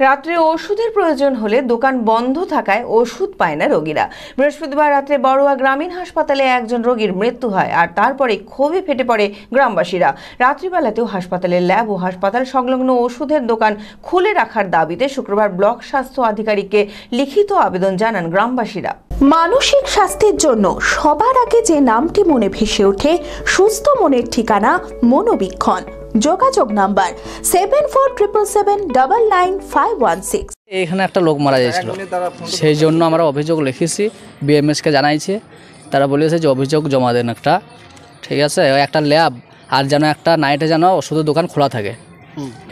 রাত্রে ওষুধের প্রয়োজন হলে দোকান বন্ধ থাকায় ওষুধ পায় না রোগীরা। বৃহস্পতিবার রাত্রে বড়ুয়া গ্রামীণ হাসপাতালে একজন রোগীর মৃত্যু হয়, আর তারপরে ক্ষোভে ফেটে পড়ে গ্রামবাসীরা। রাত্রিবেলাতেও হাসপাতালের ল্যাব ও হাসপাতাল সংলগ্ন ওষুধের দোকান খুলে রাখার দাবিতে শুক্রবার ব্লক স্বাস্থ্য আধিকারিককে লিখিত আবেদন জানান গ্রামবাসীরা। মানসিক স্বাস্থ্যের জন্য সবার আগে যে নামটি মনে ভেসে ওঠে, সুস্থ মনের ঠিকানা মনোবীক্ষণ। যোগাযোগ নাম্বার 7477799516। এখানে একটা লোক মারা যাচ্ছিল, সেই জন্য আমরা অভিযোগ লিখেছি, বিএমএসকে জানাইছি। তারা বলেছে যে অভিযোগ জমা দেন একটা, ঠিক আছে, একটা ল্যাব আর যেন একটা নাইটে যেন ওষুধের দোকান খোলা থাকে,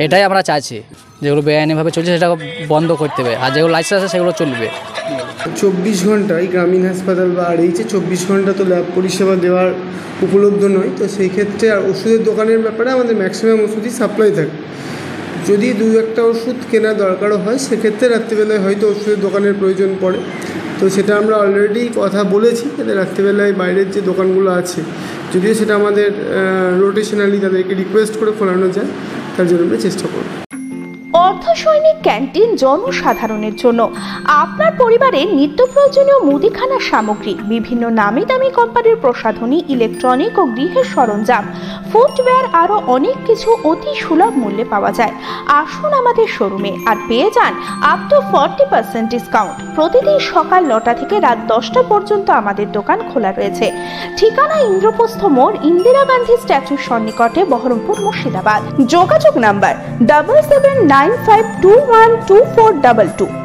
এটাই আমরা চাইছি। যেগুলো বেআইনিভাবে চলছে সেটা বন্ধ করতে হবে, আর যেগুলো লাইসেন্স আছে সেগুলো চলবে। 24 ঘন্টায় গ্রামীণ হাসপাতাল বা আরএইচে 24 ঘন্টা তো ল্যাব পরিষেবা দেওয়ার উপলব্ধ নয়। তো সেই ক্ষেত্রে আর ওষুধের দোকানের ব্যাপারে আমাদের ম্যাক্সিমাম ওষুধই সাপ্লাই থাকে। যদি দু একটা ওষুধ কেনার দরকারও হয় সেক্ষেত্রে রাত্রিবেলায় হয়তো ওষুধের দোকানের প্রয়োজন পড়ে। তো সেটা আমরা অলরেডি কথা বলেছি, যাতে রাত্রিবেলায় বাইরের যে দোকানগুলো আছে, যদিও সেটা আমাদের রোটেশনালি তাদেরকে রিকোয়েস্ট করে খোলানো যায়, তার জন্য আমরা চেষ্টা করব। অর্ধসৈনিক ক্যান্টিন জনসাধারণের জন্য আপনার পরিবারের নিত্য প্রয়োজনীয় মুদিখানার সামগ্রী, বিভিন্ন নামি দামি কোম্পানির প্রসাধনী, ইলেকট্রনিক ও গৃহের সরঞ্জাম, ফুটওয়্যার, আরো অনেক কিছু অতি সুলভ মূল্যে পাওয়া যায়। আসুন আমাদের শোরুমে আর পেয়ে যান আপ টু 40% ডিসকাউন্ট। প্রতিদিন সকাল 9টা থেকে রাত 10টা পর্যন্ত আমাদের দোকান খোলা রয়েছে। ঠিকানা ইন্দ্রপ্রস্থ মোড়, ইন্দিরা গান্ধী স্ট্যাচুর সন্নিকটে, বহরমপুর, মুর্শিদাবাদ। যোগাযোগ নাম্বার 7795212422।